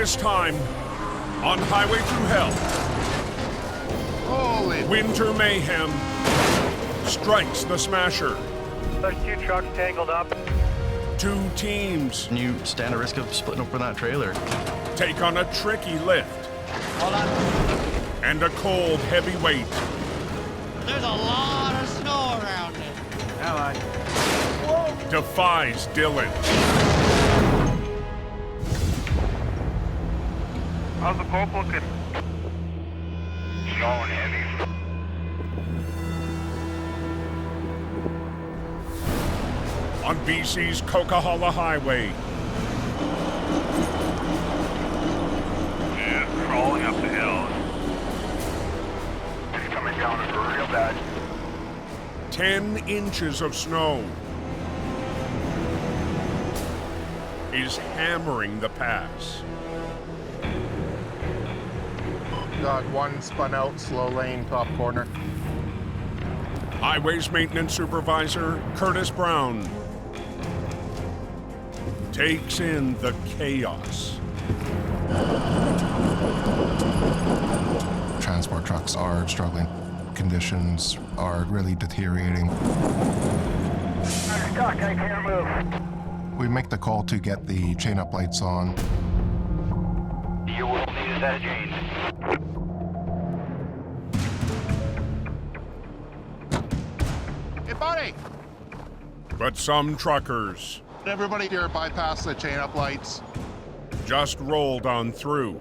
This time, on Highway Thru Hell, Holy! winter mayhem strikes the smasher. There's 2 trucks tangled up. 2 teams And you stand a risk of splitting open that trailer. take on a tricky lift Hold on. and a cold, heavy weight. There's a lot of snow around it. Am I? Defies Dylan. How's the pulp looking? Snowing heavy. On BC's Coquihalla Highway, Yeah, crawling up the hill. It's coming down real bad. 10 inches of snow is hammering the pass. Got one spun out, slow lane, top corner. Highways Maintenance Supervisor Curtis Brown takes in the chaos. Transport trucks are struggling. Conditions are really deteriorating. I'm stuck, I can't move. We make the call to get the chain-up lights on. You will need a set of chains. Hey, buddy! But some truckers Everybody here bypass the chain-up lights. just rolled on through.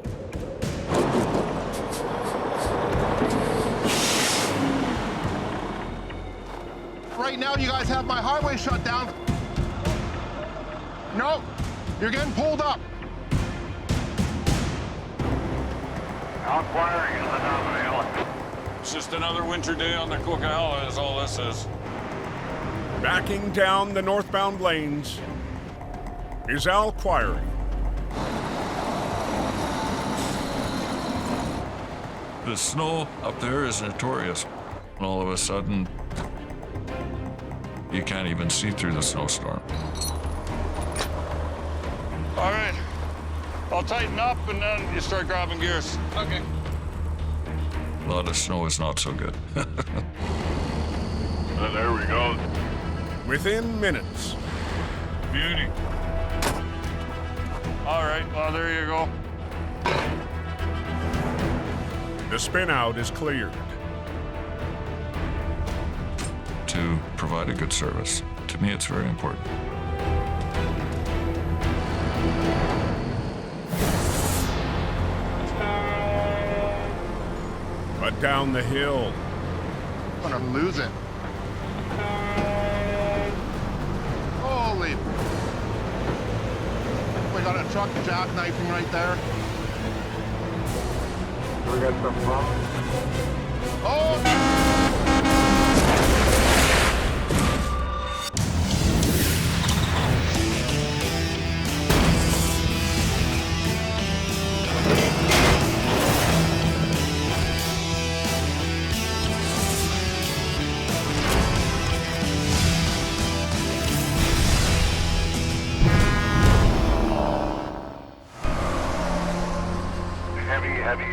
Right now, you guys have my highway shut down. No, you're getting pulled up. Outfiring is the top of the hill. It's just another winter day on the Coquihalla is all this is. Backing down the northbound lanes is Al Quiery. The snow up there is notorious. And all of a sudden, you can't even see through the snowstorm. All right, I'll tighten up and then you start grabbing gears. Okay. A lot of snow is not so good. There we go. Within minutes, Beauty. All right, well, there you go. the spin-out is cleared. To provide a good service. To me, it's very important. But down the hill, I'm gonna lose it. Holy! We got a truck jackknifing right there. We got some bumps. Oh!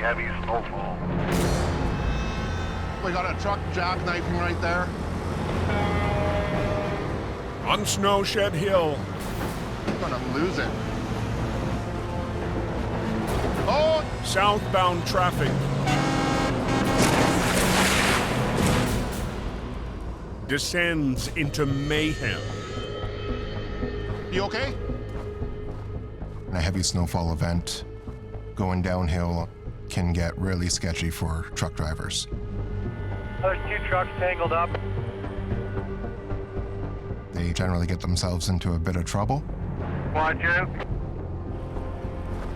Heavy snowfall. We got a truck jackknifing right there. on Snowshed Hill, I'm gonna lose it. Oh! southbound traffic descends into mayhem. You okay? A heavy snowfall event going downhill can get really sketchy for truck drivers. There's 2 trucks tangled up. They generally get themselves into a bit of trouble. Watch out.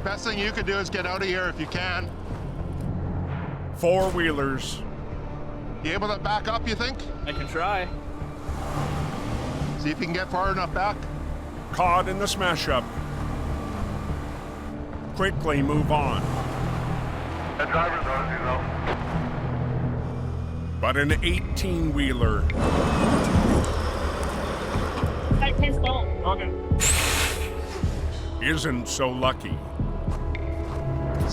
Best thing you could do is get out of here if you can. Four-wheelers You able to back up, you think? I can try. See if you can get far enough back. caught in the smash-up quickly move on. The driver's on, you know. But an 18-wheeler His fault. Okay. isn't so lucky.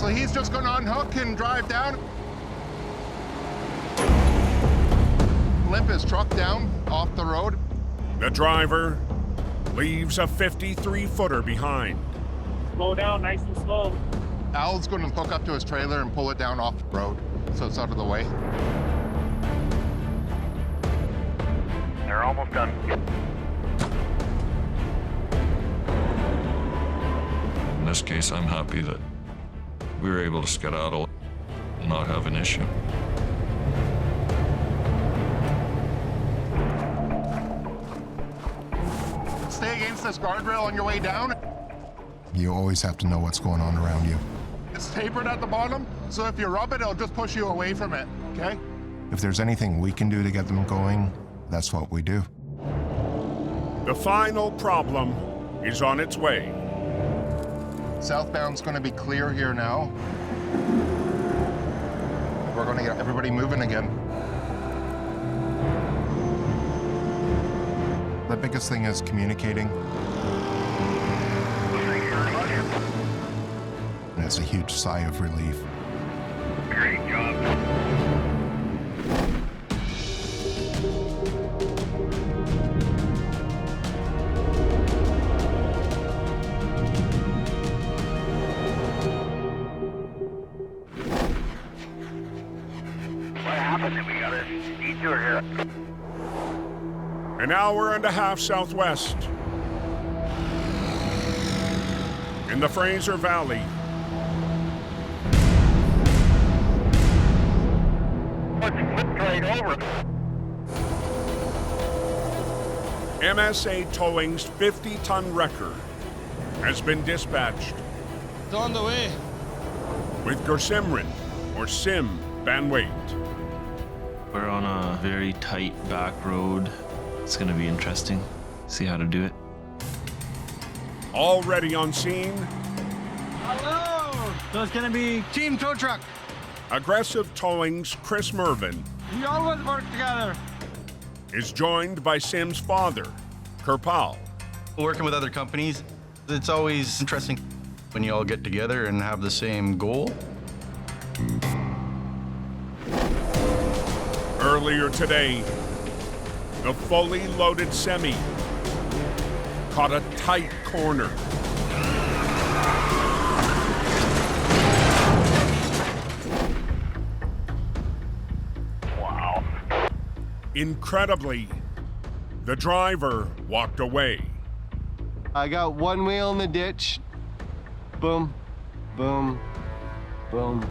So he's just gonna unhook and drive down. Limp his truck down off the road. The driver leaves a 53-footer behind. Slow down, nice and slow. Al's gonna hook up to his trailer and pull it down off the road so it's out of the way. They're almost done. In this case, I'm happy that we were able to skedaddle and not have an issue. Stay against this guardrail on your way down. You always have to know what's going on around you. It's tapered at the bottom, so if you rub it, it'll just push you away from it, okay? If there's anything we can do to get them going, that's what we do. The final problem is on its way. Southbound's gonna be clear here now. We're gonna get everybody moving again. The biggest thing is communicating. And it's a huge sigh of relief. Great job. What happened? We got a detour here. An hour and a half southwest. In the Fraser Valley. Let's flip right over. MSA Towing's 50-ton wrecker has been dispatched It's on the way. with Gersimrin, or Sim, Banwait. We're on a very tight back road. It's gonna be interesting. See how to do it. Already on scene, Hello! So it's gonna be Team Tow Truck. Aggressive Towing's Chris Mervin We always work together. is joined by Sim's father, Kirpal. Working with other companies, it's always interesting when you all get together and have the same goal. Earlier today, the fully loaded semi caught a tight corner. Wow. Incredibly, the driver walked away. I got one wheel in the ditch. Boom, boom, boom.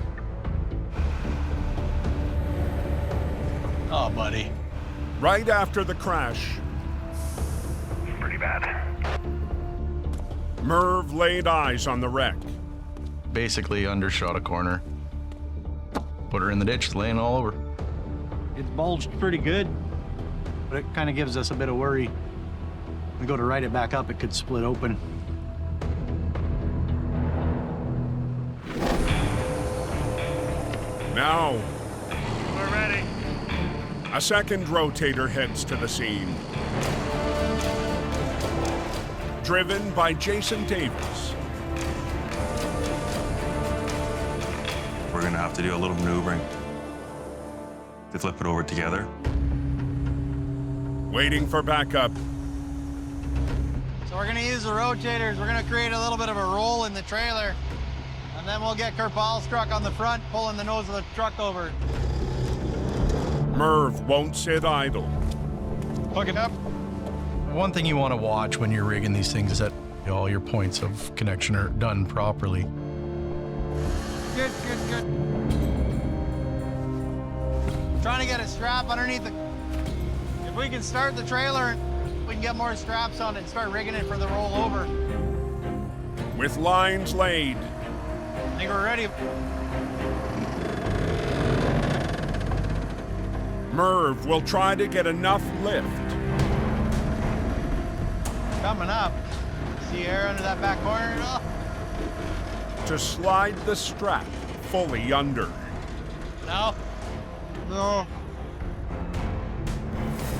Oh, buddy. Right after the crash, Pretty bad. Merv laid eyes on the wreck. Basically undershot a corner. Put her in the ditch, laying all over. It's bulged pretty good, but it kind of gives us a bit of worry. We go to right it back up, it could split open. Now, We're ready. a second rotator heads to the scene. Driven by Jason Davis. We're gonna have to do a little maneuvering to flip it over together. Waiting for backup, So we're gonna use the rotators. We're gonna create a little bit of a roll in the trailer. And then we'll get Kirpal's truck on the front, pulling the nose of the truck over. Merv won't sit idle. Hook it up. One thing you want to watch when you're rigging these things is that all your points of connection are done properly. Good, good, good. Trying to get a strap underneath the... If we can start the trailer, we can get more straps on it and start rigging it for the rollover. With lines laid, I think we're ready. Merv will try to get enough lift Coming up. See air under that back corner? Oh. to slide the strap fully under. No. No.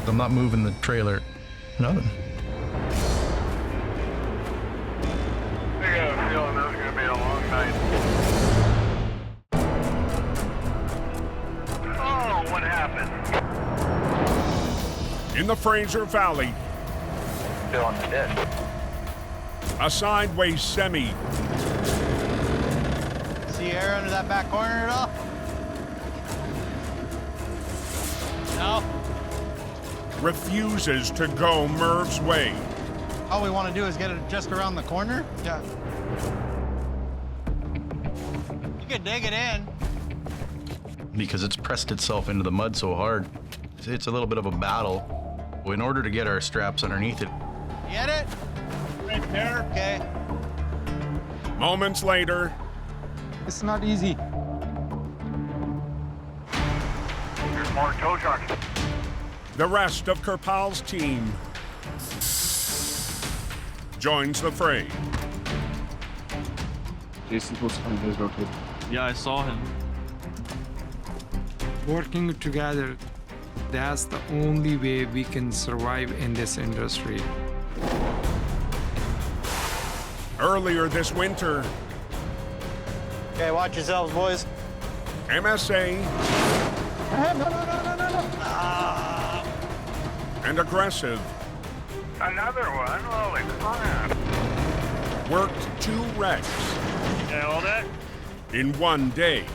I'm not moving the trailer. Nothing. I got a feeling this is gonna be a long night. In the Fraser Valley, Still on the ditch. a sideways semi See air under that back corner at all? No. refuses to go Merv's way. All we want to do is get it just around the corner. Yeah. You could dig it in. Because it's pressed itself into the mud so hard. It's a little bit of a battle. In order to get our straps underneath it. Get it? Right there. Okay. Moments later, It's not easy. There's more tow trucks. the rest of Kerpal's team joins the fray. Jason's supposed to come his rotate. Yeah, I saw him. Working together, that's the only way we can survive in this industry. Earlier this winter, Okay, watch yourselves, boys. MSA and Aggressive Another one? Holy crap. worked 2 wrecks Yeah, all that? in one day.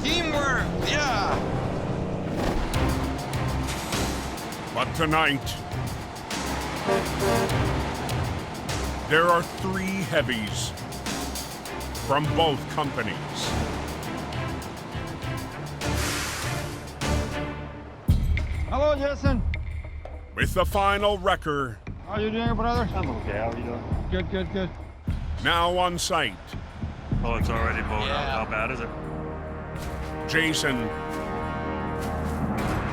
Teamwork, yeah. But tonight, there are 3 heavies from both companies. Hello, Jason. With the final wrecker How you doing, brother? I'm okay. How are you doing? Good, good, good. now on site, Oh, it's already bowed out. How bad is it? Jason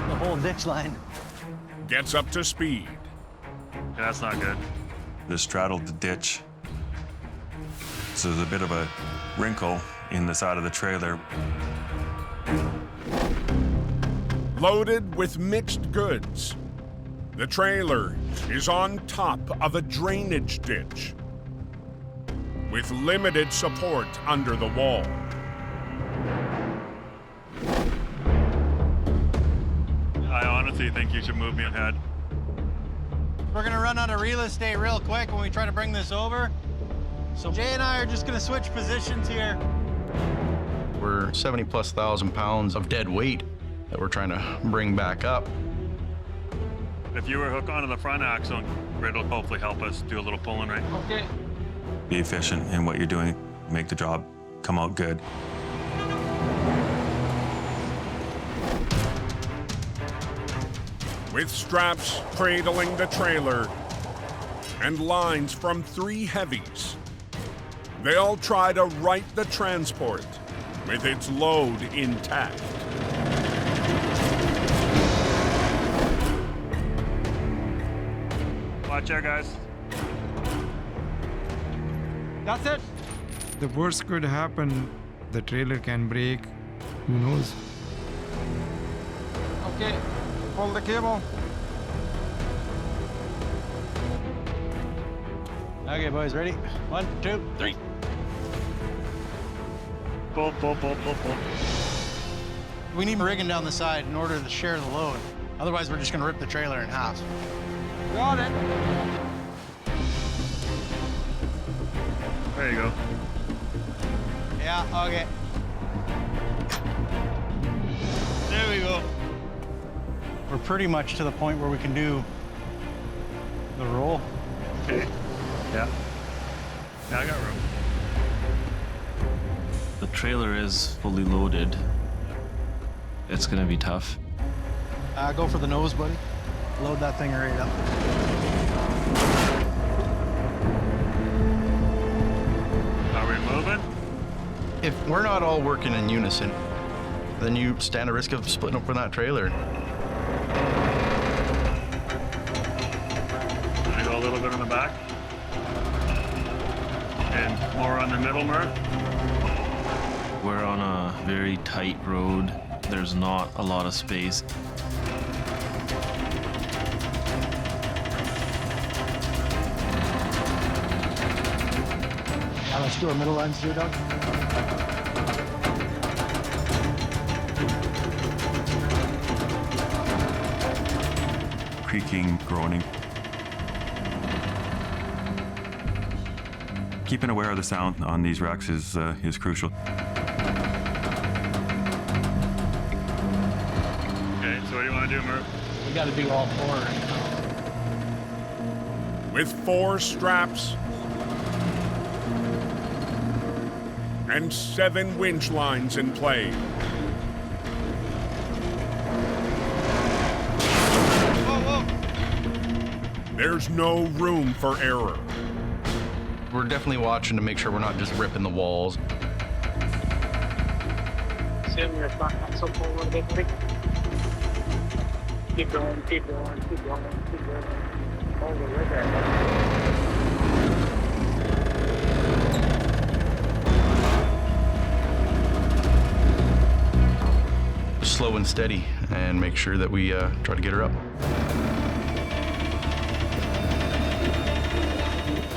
The whole ditch line. gets up to speed. Yeah, that's not good. This straddled the ditch. So there's a bit of a wrinkle in the side of the trailer. Loaded with mixed goods, the trailer is on top of a drainage ditch with limited support under the wall. I honestly think you should move me ahead. We're gonna run out of real estate real quick when we try to bring this over. So Jay and I are just gonna switch positions here. We're 70,000+ pounds of dead weight that we're trying to bring back up. If you were hooked onto the front axle, it'll hopefully help us do a little pulling, right? Okay. Be efficient in what you're doing. Make the job come out good. With straps cradling the trailer and lines from 3 heavies, they'll try to right the transport with its load intact. Watch out, guys. That's it. The worst could happen, the trailer can break, who knows? Okay. Pull the cable. Okay, boys, ready? 1, 2, 3. Pull, pull, pull, pull, pull. We need rigging down the side in order to share the load. Otherwise, we're just gonna rip the trailer in half. Got it. There you go. Yeah, okay. There we go. We're pretty much to the point where we can do the roll. Okay. Yeah. Yeah, I got room. The trailer is fully loaded. It's gonna be tough. Go for the nose, buddy. Load that thing right up. Are we moving? If we're not all working in unison, then you stand a risk of splitting up from that trailer. I go a little bit on the back. And more on the middle, Murph. We're on a very tight road. There's not a lot of space. Let's do our middle lines here, Doug. creaking, groaning. Keeping aware of the sound on these wrecks is crucial. Okay, so what do you want to do, Murph? We got to do all four right now. With 4 straps and 7 winch lines in play. Whoa, whoa. There's no room for error. We're definitely watching to make sure we're not just ripping the walls. Sim, your front axle forward a bit, quick. Keep going, keep going, keep going, keep going. All the way there. Slow and steady, and make sure that we try to get her up.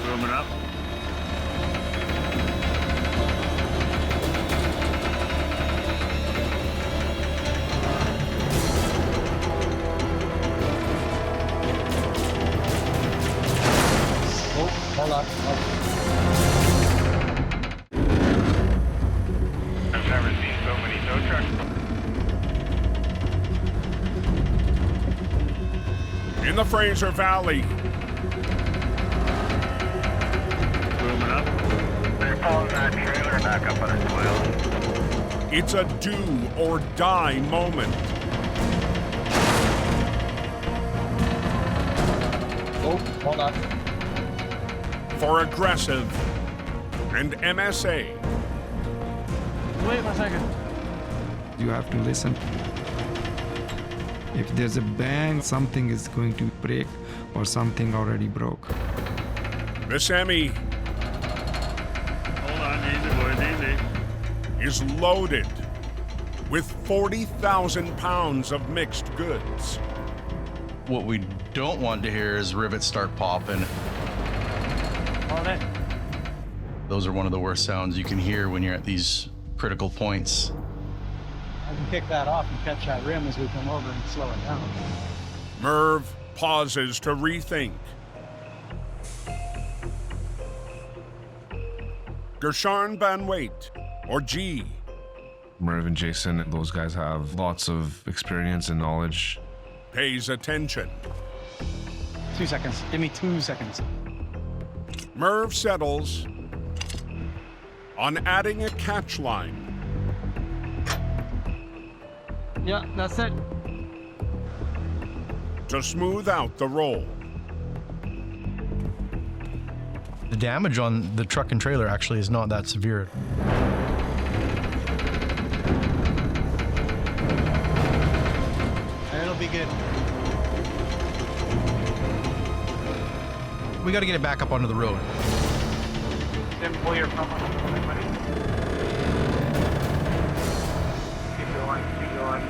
Booming up. Hold on. I've never seen so many tow trucks. In the Fraser Valley, Booming up. They're pulling that trailer back up on its wheels. it's a do or die moment. Oh, hold on. For aggressive and MSA. Wait a second. You have to listen. If there's a bang, something is going to break or something already broke. The Semi Hold on, easy boys, easy. is loaded with 40,000 pounds of mixed goods. What we don't want to hear is rivets start popping. Hold it. Those are one of the worst sounds you can hear when you're at these critical points. I can kick that off and catch that rim as we come over and slow it down. Merv pauses to rethink. Gershon Banwait, or G, Merv and Jason, those guys have lots of experience and knowledge. pays attention. 2 seconds. Give me 2 seconds. Merv settles on adding a catch line. Yeah, that's it. To smooth out the roll. The damage on the truck and trailer actually is not that severe. It'll be good. We got to get it back up onto the road. Then pull your front one. Keep going, keep going.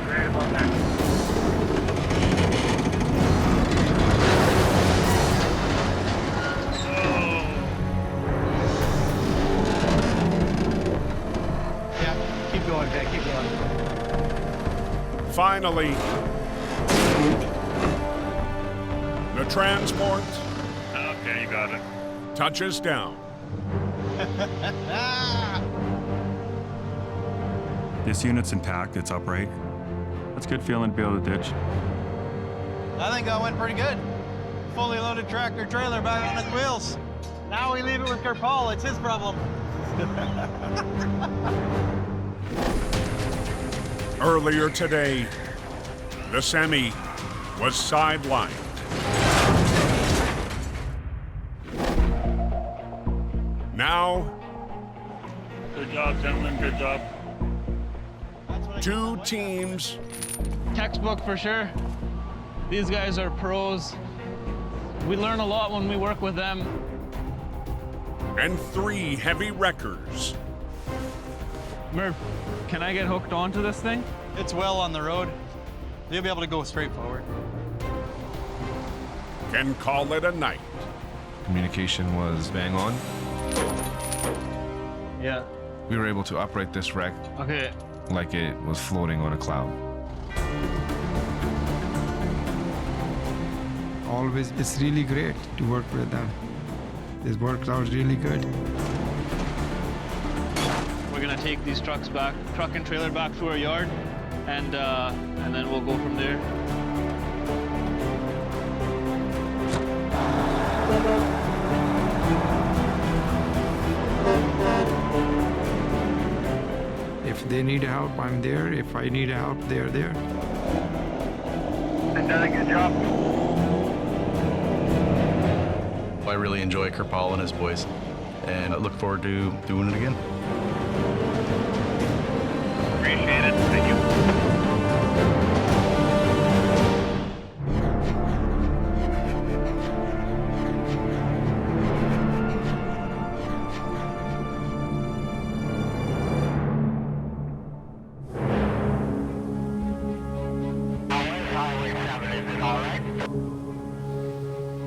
Right about that. Yeah, keep going, Vic, keep going. Finally, the transport Okay, you got it. touches down. This unit's intact, it's upright. That's a good feeling to be able to ditch. I think that went pretty good. Fully loaded tractor trailer back on its wheels. Now we leave it with Kerpal. It's his problem. Earlier today, the Semi was sidelined. Now, Good job, gentlemen, good job. two teams Textbook for sure. These guys are pros. We learn a lot when we work with them. and 3 heavy wreckers Merv, can I get hooked onto this thing? It's well on the road. You'll be able to go straight forward. can call it a night. Communication was bang on. Yeah. We were able to upright this wreck Okay. like it was floating on a cloud. always, it's really great to work with them. This works out really good. We're gonna take these truck and trailer back to our yard, and then we'll go from there. If they need help, I'm there. If I need help, they're there. They've done a good job. I really enjoy Kerpal and his boys, and I look forward to doing it again. Appreciate it. Thank you. Highway 7, is it all right?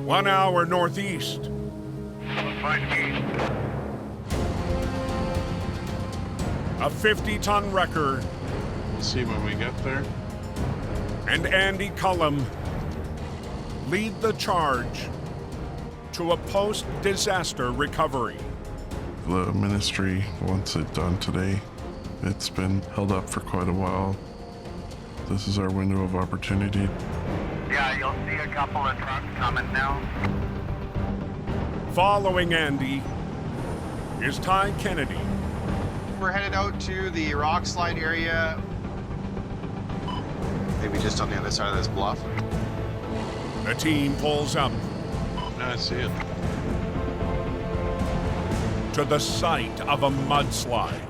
1 hour northeast. A 50-ton wrecker. We'll see when we get there. And Andy Cullum lead the charge to a post-disaster recovery. The ministry wants it done today. It's been held up for quite a while. This is our window of opportunity. Yeah, you'll see a couple of trucks coming now. Following Andy is Ty Kennedy. We're headed out to the rock slide area. Maybe just on the other side of this bluff. The team pulls up I see it. to the site of a mudslide.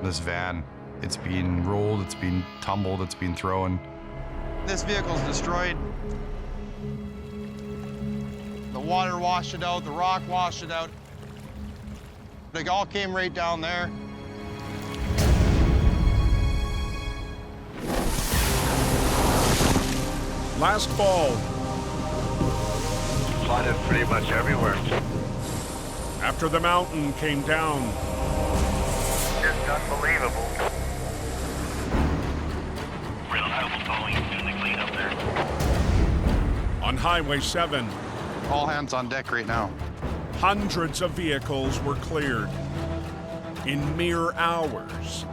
This van, it's been rolled, it's been tumbled, it's been thrown. This vehicle's destroyed. The water washed it out, the rock washed it out. They all came right down there. Last fall, Flooded pretty much everywhere. after the mountain came down, Just unbelievable. Reliable towing is doing the clean up there. on Highway 7, All hands on deck right now. hundreds of vehicles were cleared in mere hours.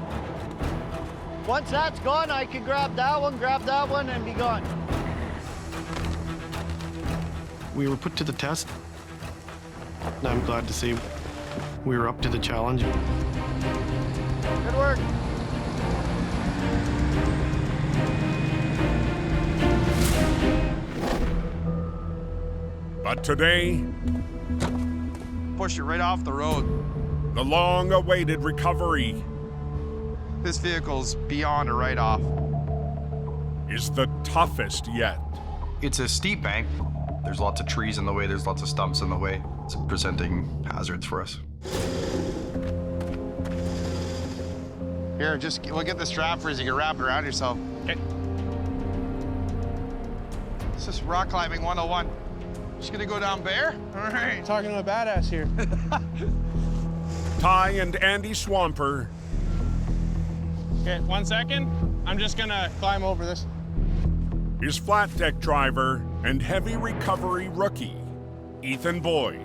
Once that's gone, I can grab that one, and be gone. We were put to the test. And I'm glad to say we were up to the challenge. Good work. But today, Push it right off the road. the long-awaited recovery This vehicle's beyond a write-off. is the toughest yet. It's a steep bank. There's lots of trees in the way, there's lots of stumps in the way. It's presenting hazards for us. Here, we'll get the strap for you so you can wrap it around yourself. Okay. This is rock climbing 101. Just gonna go down bare? All right. Talking to a badass here. Ty and Andy Swamper Okay, 1 second. I'm just gonna climb over this. is flat deck driver and heavy recovery rookie, Ethan Boyd.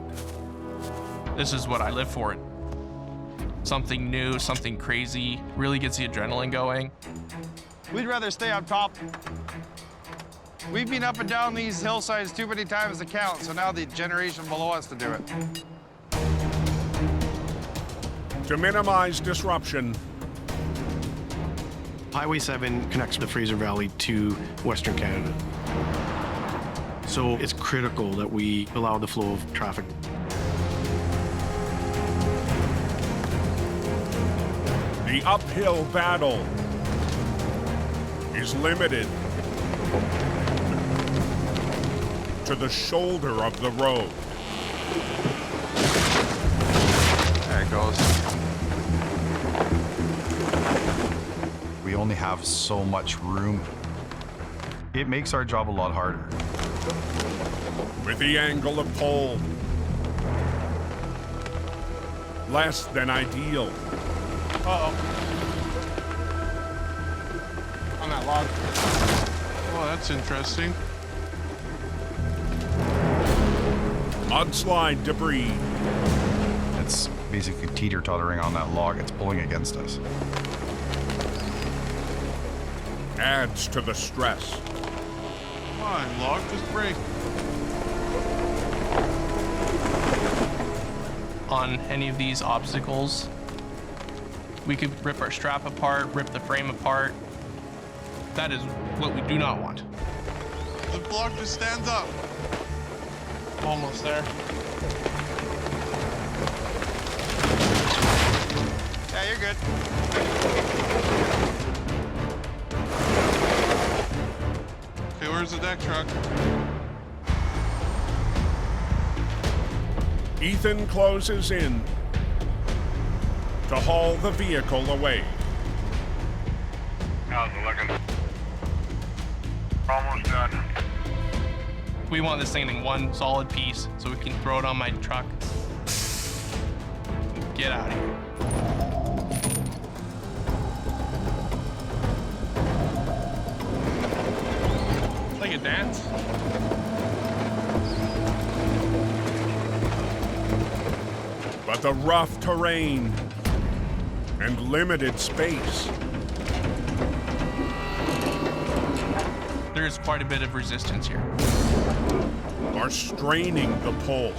This is what I live for. Something new, something crazy, really gets the adrenaline going. We'd rather stay up top. We've been up and down these hillsides too many times to count, so now the generation below us to do it. To minimize disruption, Highway 7 connects the Fraser Valley to Western Canada. So it's critical that we allow the flow of traffic. the uphill battle is limited to the shoulder of the road. There it goes. We only have so much room. It makes our job a lot harder. With the angle of pull less than ideal. Uh-oh. on that log. Oh, that's interesting. Mudslide debris. It's basically teeter-tottering on that log. It's pulling against us. Adds to the stress. Come on, log, just break. On any of these obstacles, we could rip our strap apart, rip the frame apart. That is what we do not want. The block just stands up. Almost there. Yeah, you're good. Okay, where's the deck truck? Ethan closes in to haul the vehicle away. How's it looking? Almost done. We want this thing in one solid piece so we can throw it on my truck. Get out of here. It's like a dance. But the rough terrain and limited space There's quite a bit of resistance here. are straining the pull.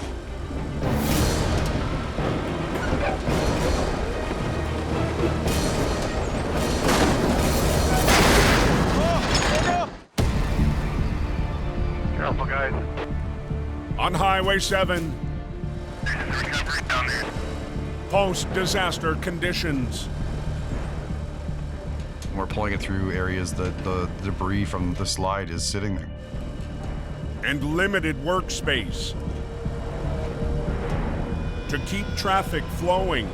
Careful, guys. On Highway 7, post-disaster conditions. We're pulling it through areas that the debris from the slide is sitting there. And limited workspace to keep traffic flowing.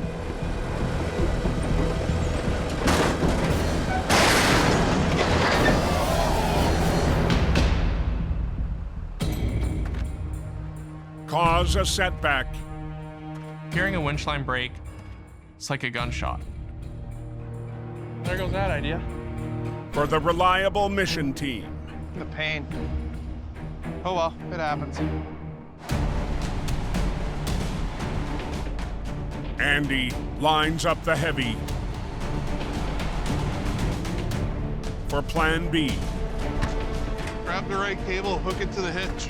Cause a setback. Hearing a winch line break, it's like a gunshot. There goes that idea. For the reliable mission team. The pain. Oh well, it happens. Andy lines up the heavy for Plan B. Grab the right cable, hook it to the hitch.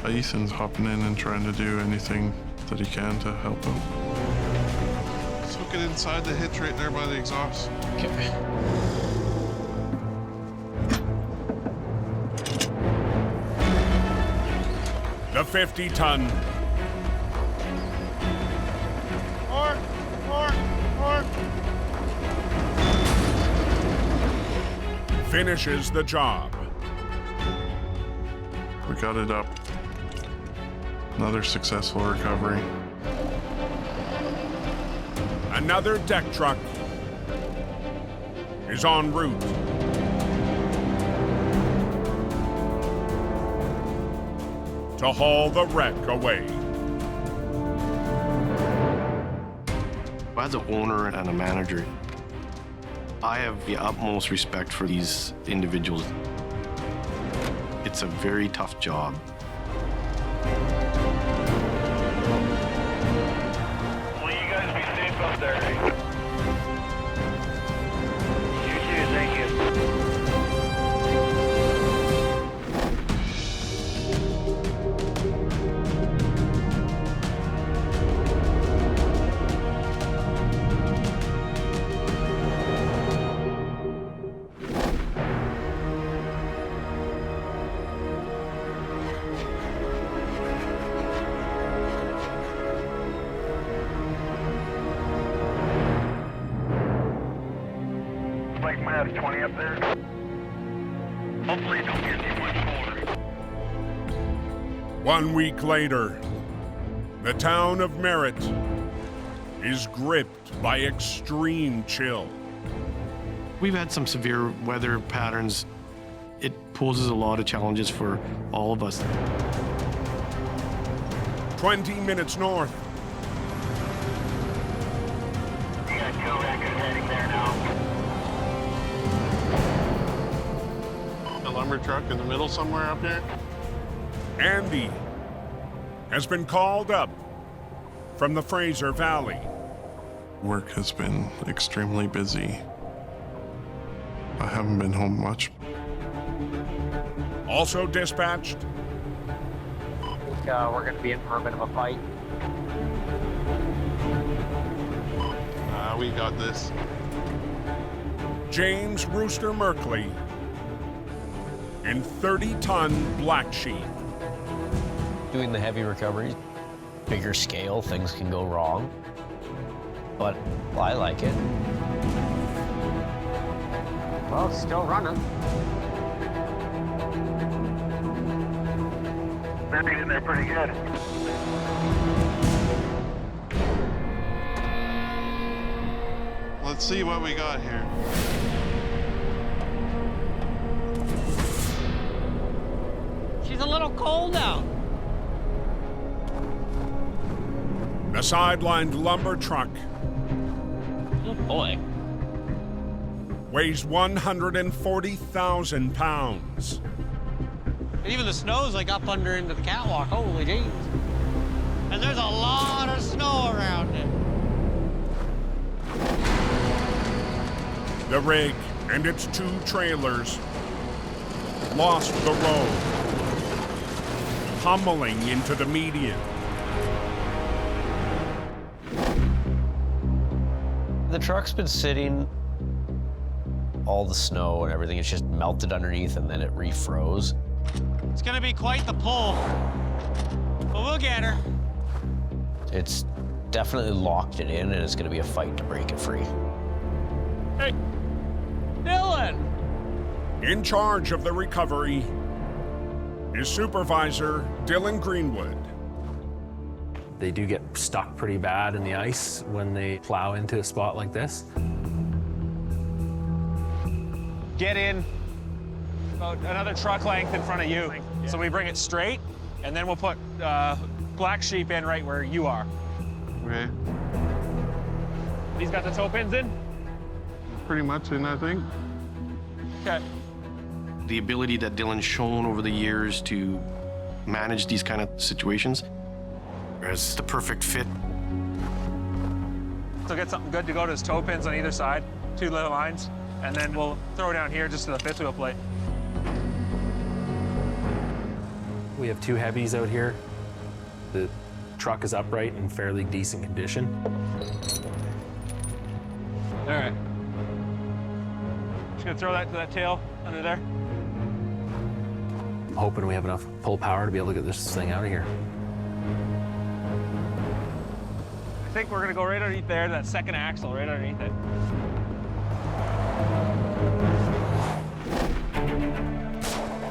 Ethan's hopping in and trying to do anything that he can to help out. Just hook it inside the hitch right there by the exhaust. Okay. The 50-ton More. finishes the job. We got it up. Another successful recovery. Another deck truck is en route. To haul the wreck away. As an owner and a manager, I have the utmost respect for these individuals. It's a very tough job. Will you guys be safe up there? You too, thank you. Like minus 20 up there. Hopefully it don't get too much colder. 1 week later, the town of Merritt is gripped by extreme chill. We've had some severe weather patterns. It poses a lot of challenges for all of us. 20 minutes north, We got two records heading there now. lumber truck in the middle somewhere up here. Andy has been called up from the Fraser Valley. Work has been extremely busy. I haven't been home much. Also dispatched, I think we're going to be in for a bit of a fight. We got this. James Rooster Merkley in 30-ton black sheep. Doing the heavy recovery, bigger scale, things can go wrong. But I like it. Well, it's still running. They're getting there pretty good. Let's see what we got here. She's a little cold out. The sidelined lumber truck Oh boy. weighs 140,000 pounds. And even the snow's like up under into the catwalk. Holy jeez. And there's a lot of snow around it. The rig and its 2 trailers lost the road, pummeling into the median. The truck's been sitting, all the snow and everything, it's just melted underneath and then it refroze. It's gonna be quite the pull. But we'll get her. It's definitely locked it in and it's gonna be a fight to break it free. Hey, Dylan! In charge of the recovery is Supervisor Dylan Greenwood. They do get stuck pretty bad in the ice when they plow into a spot like this. Get in about another truck length in front of you. So we bring it straight, and then we'll put black sheep in right where you are. Okay. He's got the toe pins in? Pretty much in, I think. Okay. The ability that Dylan's shown over the years to manage these kind of situations is the perfect fit. So get something good to go to his toe pins on either side, 2 little lines, and then we'll throw down here just to the fifth wheel plate. We have 2 heavies out here. The truck is upright in fairly decent condition. All right. Just gonna throw that to that tail under there. I'm hoping we have enough pull power to be able to get this thing out of here. I think we're gonna go right underneath there, that second axle, right underneath it.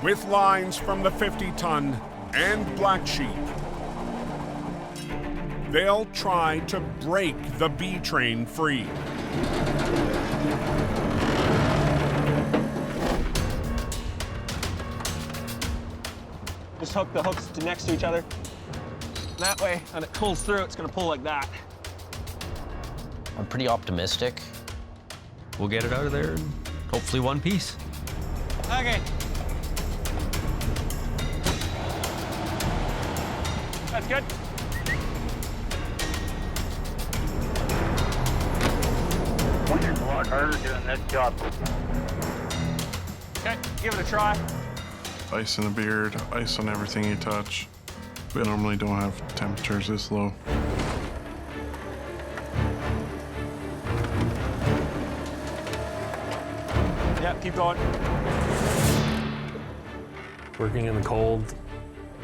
With lines from the 50-ton and black sheep, they'll try to break the B train free. Just hook the hooks next to each other. That way, and it pulls through, it's gonna pull like that. I'm pretty optimistic. We'll get it out of there in hopefully one piece. Okay. That's good. Winter's a lot harder doing this job. Okay, give it a try. Ice in the beard, ice on everything you touch. We normally don't have temperatures this low. Yeah, keep going. Working in the cold,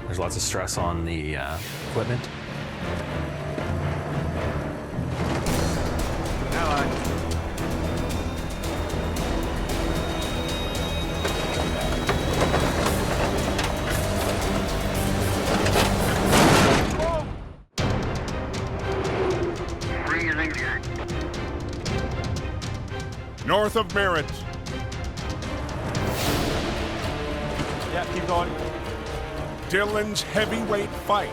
there's lots of stress on the equipment. Freezing here. North of Merritt, Yeah, keep going. Dylan's heavyweight fight.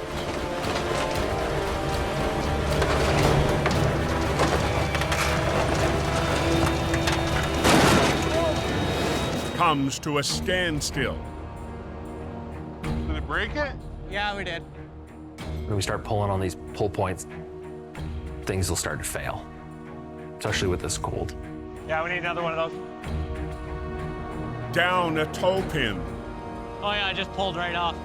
comes to a standstill. Did it break it? Yeah, we did. When we start pulling on these pull points, things will start to fail, especially with this cold. Yeah, we need another one of those. Down a toe pin. Oh yeah, I just pulled right off.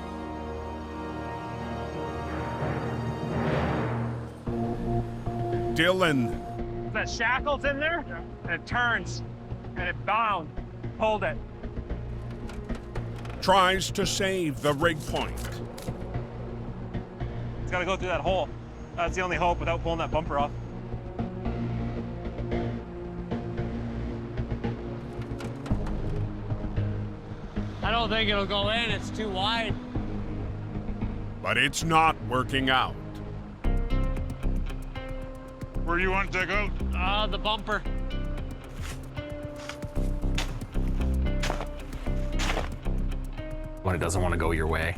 Dylan That shackle's in there, and it turns, and it bound. Hold it. tries to save the rig point. It's gotta go through that hole. That's the only hope without pulling that bumper off. I don't think it'll go in, it's too wide. But it's not working out. Where do you want to dig out? The bumper. When it doesn't want to go your way,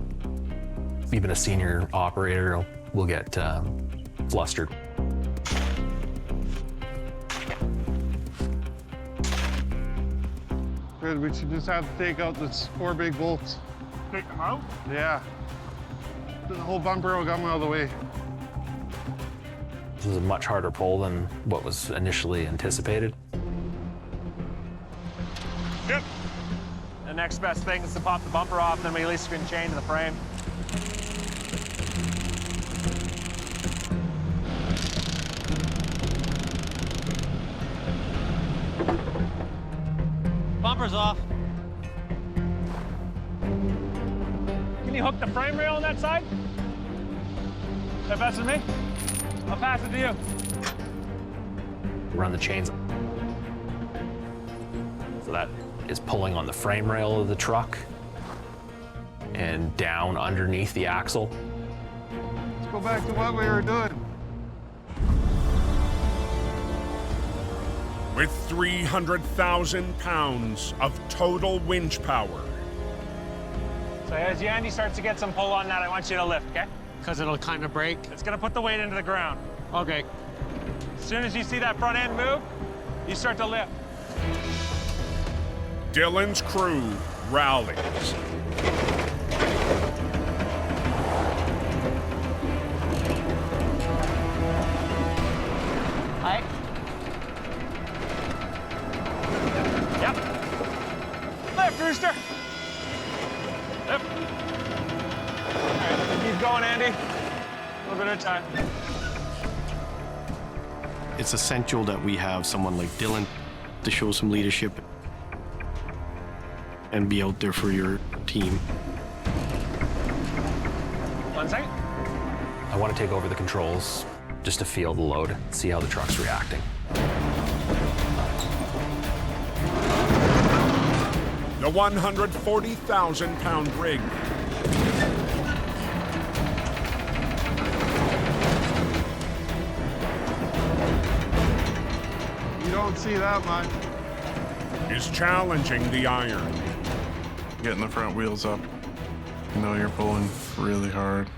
even a senior operator will get flustered. Good, we should just have to take out these 4 big bolts. Take them out? Yeah. The whole bumper will come out of the way. This was a much harder pull than what was initially anticipated. Yep. The next best thing is to pop the bumper off, then we at least can chain to the frame. Bumper's off. Can you hook the frame rail on that side? Is that best with me? I'll pass it to you. Run the chains. So that is pulling on the frame rail of the truck and down underneath the axle. Let's go back to what we were doing. With 300,000 pounds of total winch power, So as Yandy starts to get some pull on that, I want you to lift, okay? Because it'll kind of break. It's gonna put the weight into the ground. Okay. As soon as you see that front end move, you start to lift. Dylan's crew rallies. Hi. Yep. Lift, Rooster. Lift. All right, keep going, Andy. A little bit at a time. It's essential that we have someone like Dylan to show some leadership and be out there for your team. 1 second. I want to take over the controls just to feel the load, see how the truck's reacting. The 140,000-pound rig. You don't see that much. Is challenging the iron. Getting the front wheels up. You know you're pulling really hard.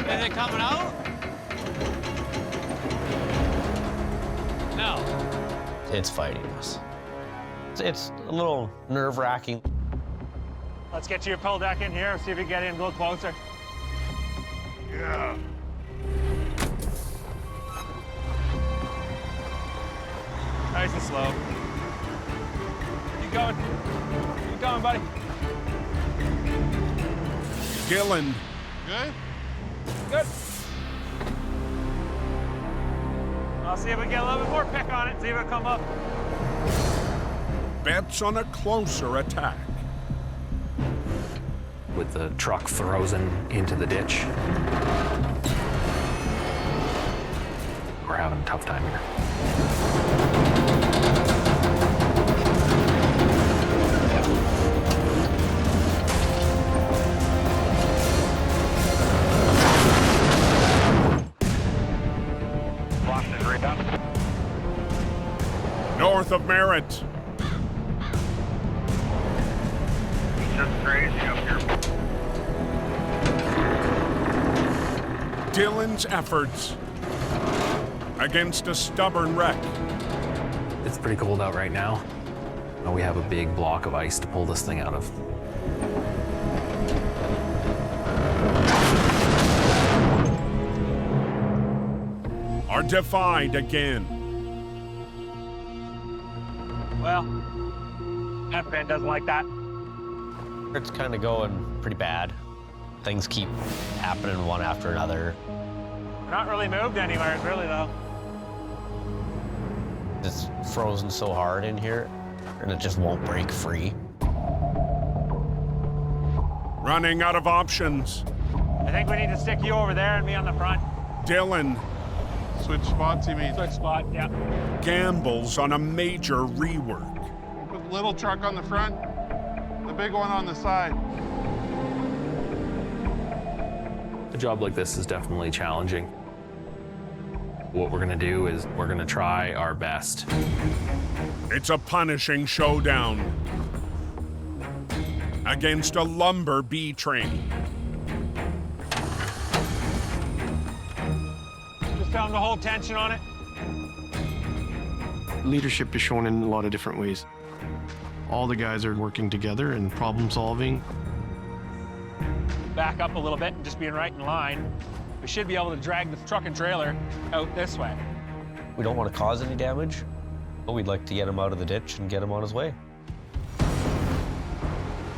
Is it coming out? No. It's fighting us. It's a little nerve-wracking. Let's get you your pull deck in here. See if you can get in a little closer. Yeah. Nice and slow. Keep going. Keep going, buddy. Dylan Good? Good. I'll see if we can get a little bit more pick on it. See if it'll come up. bets on a closer attack. With the truck frozen into the ditch, we're having a tough time here. North of Merritt. It's just crazy up here. Dylan's efforts against a stubborn wreck. It's pretty cold out right now. We have a big block of ice to pull this thing out of. Are defied again. Well, that bend doesn't like that. It's kind of going pretty bad. Things keep happening one after another. We're not really moved anywhere, really, though. It's frozen so hard in here, and it just won't break free. Running out of options. I think we need to stick you over there and me on the front. Dylan Switch spots, you mean? Switch spot, yeah. gambles on a major rework. Put the little truck on the front, the big one on the side. A job like this is definitely challenging. What we're gonna do is we're gonna try our best. It's a punishing showdown against a lumber B train. Just tell them to hold tension on it. Leadership is shown in a lot of different ways. All the guys are working together and problem solving. Back up a little bit and just being right in line. We should be able to drag the truck and trailer out this way. We don't want to cause any damage, but we'd like to get him out of the ditch and get him on his way.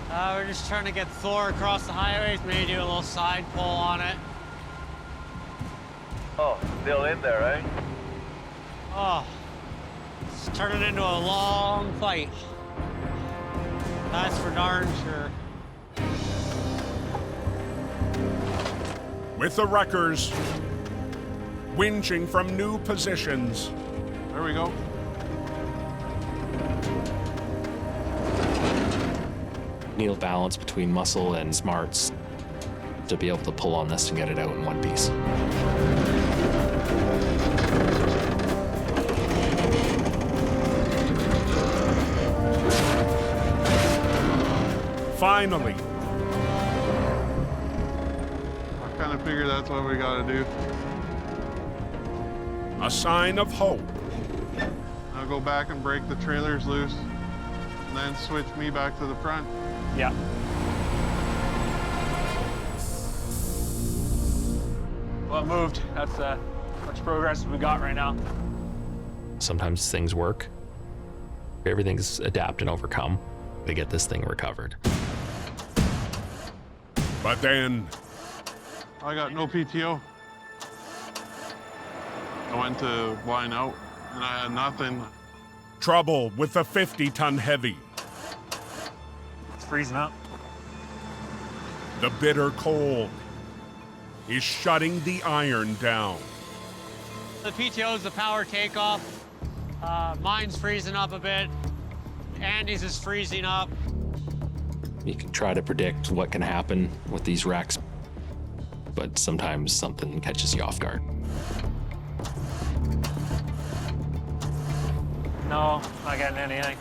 We're just trying to get Thor across the highways, maybe do a little side pull on it. Oh, still in there, eh? Oh, it's turning into a long fight. That's for darn sure. With the wreckers winching from new positions. There we go. Need a balance between muscle and smarts to be able to pull on this and get it out in one piece. Finally, I kind of figure that's what we gotta do. a sign of hope. I'll go back and break the trailers loose, and then switch me back to the front. Yeah. Well, it moved. That's much progress we got right now. Sometimes things work. Everything's adapt and overcome. They get this thing recovered. But then, I got no PTO. I went to line out, and I had nothing. trouble with the 50-ton heavy. It's freezing up. The bitter cold is shutting the iron down. The PTO is the power takeoff. Mine's freezing up a bit. Andy's is freezing up. You can try to predict what can happen with these wrecks, but sometimes something catches you off guard. No, not getting anything.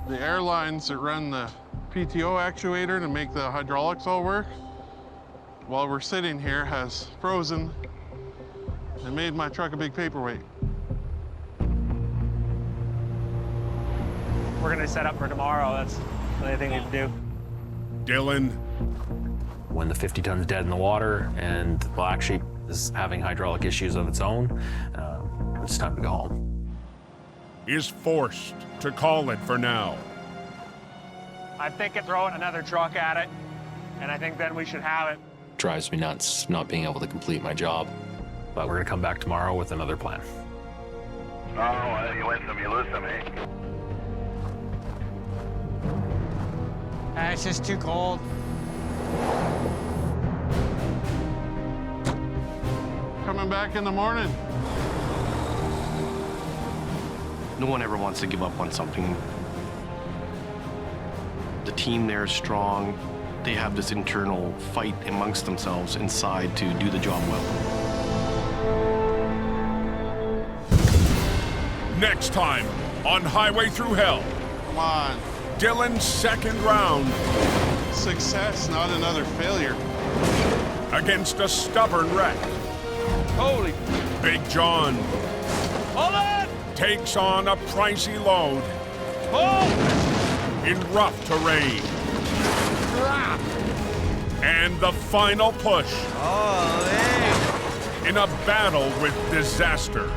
The airlines that run the PTO actuator to make the hydraulics all work, while we're sitting here, has frozen and made my truck a big paperweight. We're gonna set up for tomorrow. That's the only thing we can do. Dylan. When the 50 ton's dead in the water and the black sheep is having hydraulic issues of its own, it's time to go home. Is forced to call it for now. I'm thinking throwing another truck at it, and I think then we should have it. Drives me nuts not being able to complete my job. But we're gonna come back tomorrow with another plan. Oh, well, you win some, you lose some, eh? It's just too cold. Coming back in the morning. No one ever wants to give up on something. The team there is strong. They have this internal fight amongst themselves inside to do the job well. Next time on Highway Thru Hell. Come on. Dylan's second round. Success, not another failure. Against a stubborn wreck. Holy. Big John Hold on! takes on a pricey load. in rough terrain. And the final push in a battle with disaster.